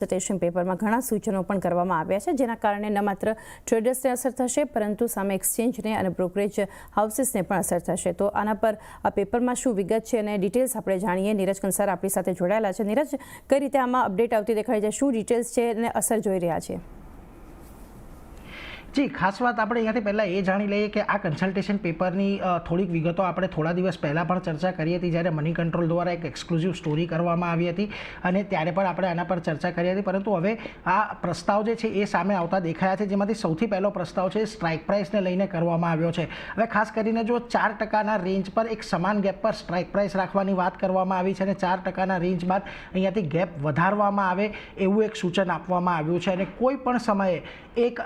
Station પેપરમાં ઘણા સૂચનો પણ કરવામાં આવ્યા છે, જેના કારણે ન માત્ર ટ્રેડર્સને અસર થશે પરંતુ સામે એક્સચેન્જને અને બ્રોકરેજ હાઉસીસને પણ અસર થશે। તો આના પર આ પેપરમાં શું વિગત છે અને ડિટેલ્સ આપણે જાણીએ। નીરજ કંસાર આપણી સાથે જોડાયેલા છે। નીરજ, કઈ રીતે આમાં અપડેટ આવતી દેખાય છે, શું ડિટેલ્સ છે અને અસર જોઈ રહ્યા છે? જી, ખાસ વાત આપણે અહીંયાથી પહેલાં એ જાણી લઈએ કે આ કન્સલ્ટેશન પેપરની થોડીક વિગતો આપણે થોડા દિવસ પહેલાં પણ ચર્ચા કરી હતી, જ્યારે મની કંટ્રોલ દ્વારા એક એક્સક્લુઝિવ સ્ટોરી કરવામાં આવી હતી અને ત્યારે પણ આપણે આના પર ચર્ચા કરી હતી। પરંતુ હવે આ પ્રસ્તાવ જે છે એ સામે આવતા દેખાયા છે, જેમાંથી સૌથી પહેલો પ્રસ્તાવ છે સ્ટ્રાઇક પ્રાઇસને લઈને કરવામાં આવ્યો છે। હવે ખાસ કરીને જો 4%ના રેન્જ પર એક સમાન ગેપ પર સ્ટ્રાઇક પ્રાઇસ રાખવાની વાત કરવામાં આવી છે અને 4%ના રેન્જ બાદ અહીંયાથી ગેપ વધારવામાં આવે એવું એક સૂચન આપવામાં આવ્યું છે અને કોઈ પણ સમયે એક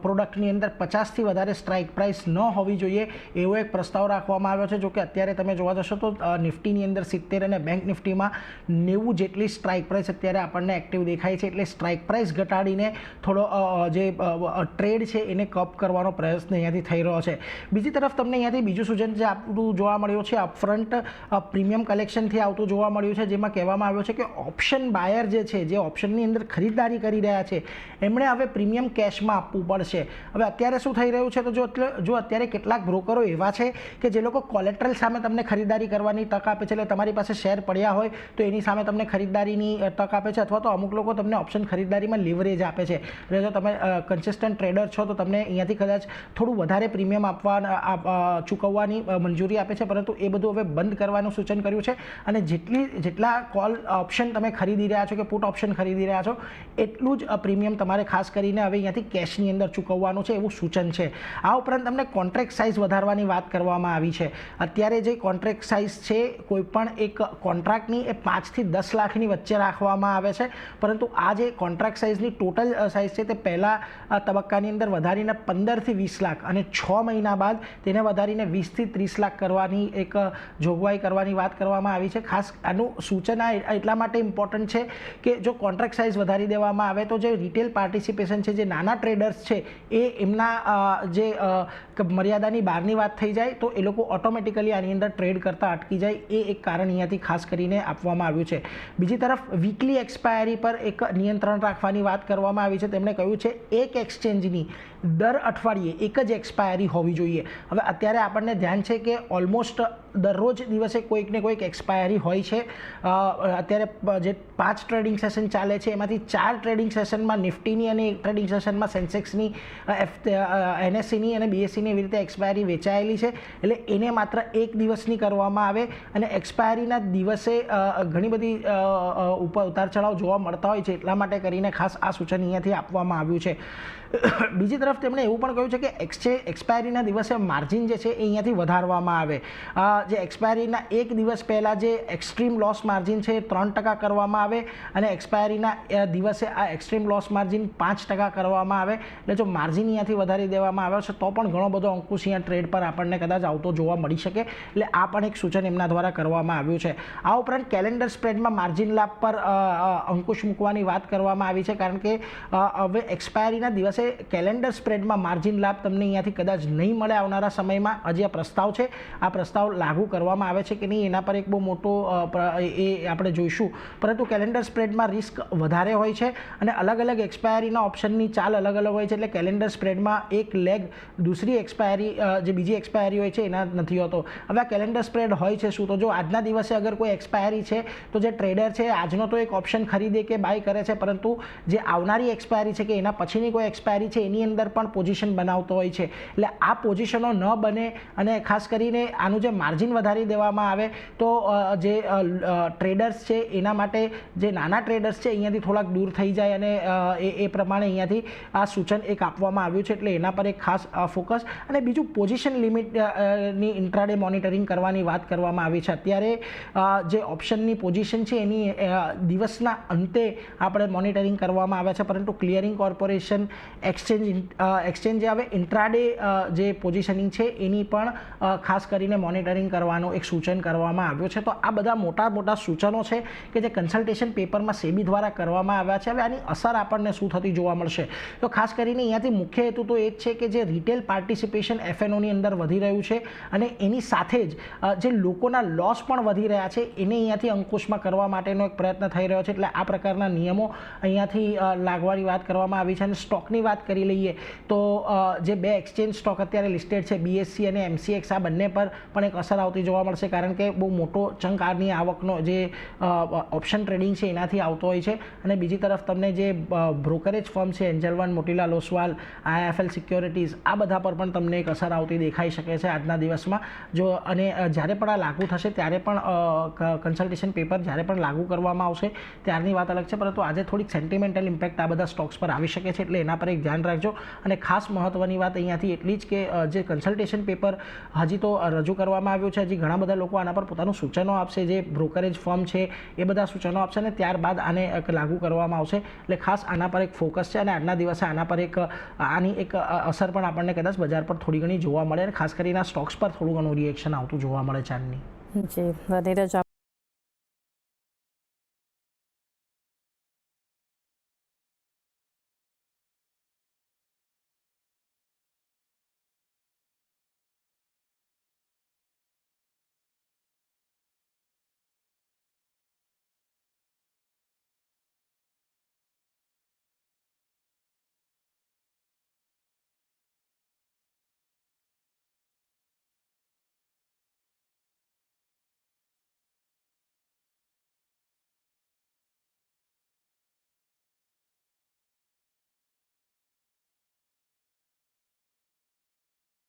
પ્રોડક્ટની અંદર 50થી વધારે સ્ટ્રાઇક પ્રાઇસ ન હોવી જોઈએ એવો એક પ્રસ્તાવ રાખવામાં આવ્યો છે। જો કે અત્યારે તમે જોવા જશો તો નિફ્ટીની અંદર 70 અને બેંક નિફ્ટીમાં 90 જેટલી સ્ટ્રાઇક પ્રાઇસ અત્યારે આપણને એક્ટિવ દેખાય છે, એટલે સ્ટ્રાઇક પ્રાઇસ ઘટાડીને થોડો જે ટ્રેડ છે એને કપ કરવાનો પ્રયત્ન અહીંયાથી થઈ રહ્યો છે। બીજી તરફ તમને અહીંયાથી બીજું સૂચન જે આપણું જોવા મળ્યું છે અપફ્રન્ટ પ્રીમિયમ કલેક્શનથી આવતું જોવા મળ્યું છે, જેમાં કહેવામાં આવ્યું છે કે ઓપ્શન બાયર જે છે, જે ઓપ્શનની અંદર ખરીદદારી કરી રહ્યા છે, એમણે હવે પ્રીમિયમ કેશમાં આપવું પડશે। હવે અત્યારે શું થઈ રહ્યું છે તો જો અત્યારે કેટલાક બ્રોકરો એવા છે કે જે લોકો કોલેટ્રલ સામે તમને ખરીદારી કરવાની તક આપે છે, એટલે તમારી પાસે શેર પડ્યા હોય તો એની સામે તમને ખરીદારીની તક આપે છે, અથવા તો અમુક લોકો તમને ઓપ્શન ખરીદારીમાં લીવરેજ આપે છે। એટલે જો તમે કન્સિસ્ટન્ટ ટ્રેડર છો તો તમને અહીંયાથી કદાચ થોડું વધારે પ્રીમિયમ ચૂકવવાની મંજૂરી આપે છે, પરંતુ એ બધું હવે બંધ કરવાનું સૂચન કર્યું છે અને જેટલા કોલ ઓપ્શન તમે ખરીદી રહ્યા છો કે પુટ ઓપ્શન ખરીદી રહ્યા છો એટલું જ પ્રીમિયમ તમારે ખાસ કરીને હવે અહીંયાથી કેશની અંદર ચૂકવવાનું છે એવું સૂચન છે। આ ઉપરાંત તમને કોન્ટ્રાક્ટ સાઇઝ વધારવાની વાત કરવામાં આવી છે। અત્યારે જે કોન્ટ્રાક્ટ સાઇઝ છે કોઈપણ એક કોન્ટ્રાક્ટની એ 5 થી 10 લાખની વચ્ચે રાખવામાં આવે છે, પરંતુ આ જે કોન્ટ્રાક્ટ સાઇઝની ટોટલ સાઇઝ છે તે પહેલા તબક્કાની અંદર વધારીને 15 થી 20 લાખ અને 6 મહિના બાદ તેને વધારીને 20 થી 30 લાખ કરવાની એક જોગવાઈ કરવાની વાત કરવામાં આવી છે। ખાસ આનું સૂચન એટલા માટે ઇમ્પોર્ટન્ટ છે કે જો કોન્ટ્રાક્ટ સાઇઝ વધારી દેવામાં આવે તો જે રિટેલ પાર્ટિસિપેશન છે, જે નાના ટ્રેડર્સ છે, એ એમના જે મર્યાદાની બહારની વાત થઈ જાય તો એ લોકો ઓટોમેટિકલી આની અંદર ટ્રેડ કરતા અટકી જાય, એ એક કારણ અહીંયાથી ખાસ કરીને આપવામાં આવ્યું છે। બીજી તરફ વીકલી એક્સપાયરી પર એક નિયંત્રણ રાખવાની વાત કરવામાં આવી છે। તેમણે કહ્યું છે એક એક્સચેન્જની દર અઠવાડિયે એક જ એક્સપાયરી હોવી જોઈએ। હવે અત્યારે આપણને ધ્યાન છે કે ઓલમોસ્ટ દરરોજ દિવસે કોઈક ને કોઈક એક્સપાયરી હોય છે। અત્યારે જે 5 ટ્રેડિંગ સેશન ચાલે છે એમાંથી 4 ટ્રેડિંગ સેશનમાં નિફ્ટીની અને 1 ટ્રેડિંગ સેશનમાં સેન્સેક્સની, NSEની અને BSEની એવી રીતે એક્સપાયરી વેચાયેલી છે, એટલે એને માત્ર એક દિવસની કરવામાં આવે અને એક્સપાયરીના દિવસે ઘણી બધી ઉતાર ચઢાવ જોવા મળતા હોય છે, એટલા માટે કરીને ખાસ આ સૂચન અહીંયાથી આપવામાં આવ્યું છે। બીજી તરફ તેમણે એવું પણ કહ્યું છે કે એક્સપાયરીના દિવસે માર્જિન જે છે એ અહીંયાથી વધારવામાં આવે। જે એક્સપાયરીના એક દિવસ પહેલાં જે એક્સ્ટ્રીમ લોસ માર્જિન છે એ 3% કરવામાં આવે અને એક્સપાયરીના દિવસે આ એક્સ્ટ્રીમ લોસ માર્જિન 5% કરવામાં આવે। એટલે જો માર્જિન અહીંયાથી વધારી દેવામાં આવ્યો છે તો પણ ઘણો બધો અંકુશ અહીંયા ટ્રેડ પર આપણને કદાચ આવતો જોવા મળી શકે, એટલે આ પણ એક સૂચન એમના દ્વારા કરવામાં આવ્યું છે। આ ઉપરાંત કેલેન્ડર સ્પ્રેડમાં માર્જિન લાભ પર અંકુશ મૂકવાની વાત કરવામાં આવી છે, કારણ કે હવે એક્સપાયરીના દિવસે કેલેન્ડર સ્પ્રેડમાં માર્જિન લાભ તમને અહીંયાથી કદાચ નહીં મળે આવનારા સમયમાં। હજી આ પ્રસ્તાવ છે, આ પ્રસ્તાવ લાગુ કરવામાં આવે છે કે નહીં એના પર એક બહુ મોટો એ આપણે જોઈશું, પરંતુ કેલેન્ડર સ્પ્રેડમાં રિસ્ક વધારે હોય છે અને અલગ અલગ એક્સપાયરીના ઓપ્શનની ચાલ અલગ અલગ હોય છે, એટલે કેલેન્ડર સ્પ્રેડમાં એક લેગ દૂસરી એક્સપાયરી જે બીજી એક્સપાયરી હોય છે એના નથી હોતો। હવે આ કેલેન્ડર સ્પ્રેડ હોય છે શું, તો જો આજના દિવસે અગર કોઈ એક્સપાયરી છે તો જે ટ્રેડર છે આજનો તો એક ઓપ્શન ખરીદે કે બાય કરે છે, પરંતુ જે આવનારી એક્સપાયરી છે કે એના પછીની કોઈ એક્સપાયરી છે એની અંદર પણ પોઝિશન બનાવતો હોય છે, એટલે આ પોઝિશનો ન બને અને ખાસ કરીને આનું જે માર્જિન વધારી દેવામાં આવે તો જે ટ્રેડર્સ છે એના માટે જે નાના ટ્રેડર્સ છે અહીંયાથી થોડાક દૂર થઈ જાય અને એ પ્રમાણે અહીંયાથી આ સૂચન એક આપવામાં આવ્યું છે, એટલે એના પર એક ખાસ ફોકસ। અને બીજું પોઝિશન લિમિટની ઇન્ટ્રાડે મોનિટરિંગ કરવાની વાત કરવામાં આવી છે। અત્યારે જે ઓપ્શનની પોઝિશન છે એની દિવસના અંતે આપણે મોનિટરિંગ કરવામાં આવે છે, પરંતુ ક્લિયરિંગ કોર્પોરેશન, એક્સચેન્જ એક્સચેન્જ જે હવે ઇન્ટ્રાડે જે પોઝિશનિંગ છે એની પણ ખાસ કરીને મોનિટરિંગ કરવાનું એક સૂચન કરવામાં આવ્યું છે. તો આ બધા મોટા સૂચનો છે કે જે કન્સલ્ટેશન પેપરમાં સેબી દ્વારા કરવામાં આવ્યા છે. હવે આની અસર આપણને શું થતી જોવા મળશે, તો ખાસ કરીને અહીંયાથી મુખ્ય હેતુ તો એ જ છે કે જે રિટેલ પાર્ટિસિપેશન એફએનઓની અંદર વધી રહ્યું છે અને એની સાથે જ જે લોકોના લોસ પણ વધી રહ્યા છે એને અહીંયાથી અંકુશમાં કરવા માટેનો એક પ્રયત્ન થઈ રહ્યો છે. એટલે આ પ્રકારના નિયમો અહીંયાથી લાગવાની વાત કરવામાં આવી છે. અને સ્ટોકની વાત કરી લઈએ તો જે બે એક્સચેન્જ સ્ટોક અત્યારે લિસ્ટેડ છે, બીએસસી અને એમસીએક્સ, આ બંને પર પણ એક અસર આવતી જોવા મળશે, કારણ કે બહુ મોટો ચંક આની આવકનો જે ઓપ્શન ટ્રેડિંગ છે એનાથી આવતો હોય છે. અને બીજી તરફ તમને જે બ્રોકરેજ ફર્મ છે, Angel One, Motilal Oswal, IIFL securities, આ બધા પર પણ તમને એક અસર આવતી દેખાઈ શકે છે આજના દિવસમાં. જો અને જ્યારે પણ આ લાગુ થશે ત્યારે પણ કન્સલ્ટેશન પેપર જ્યારે પણ લાગુ કરવામાં આવશે ત્યારની વાત અલગ છે, પરંતુ આજે થોડીક સેન્ટિમેન્ટલ ઇમ્પેક્ટ આ બધા સ્ટોક્સ પર આવી શકે છે, એટલે એના પર એક ધ્યાન રાખજો. અને ખાસ મહત્ત્વની વાત અહીંયાથી એટલી જ કે જે કન્સલ્ટેશન પેપર હજી તો રજૂ કરવામાં આવ્યું છે, હજી ઘણા બધા લોકો આના પર પોતાનું સૂચનો આપશે, જે બ્રોકરેજ ફર્મ છે એ બધા સૂચનો આપશે અને ત્યારબાદ આને લાગુ કરવામાં આવશે. એટલે ખાસ આના પર એક ફોકસ છે અને આજના દિવસે આના પર આની એક અસર પણ આપણને કદાચ બજાર પર થોડી ઘણી જોવા મળે અને ખાસ કરીને આ સ્ટોક્સ પર થોડું ઘણું રિએક્શન આવતું જોવા મળે છે આજની. જી, નીરજ,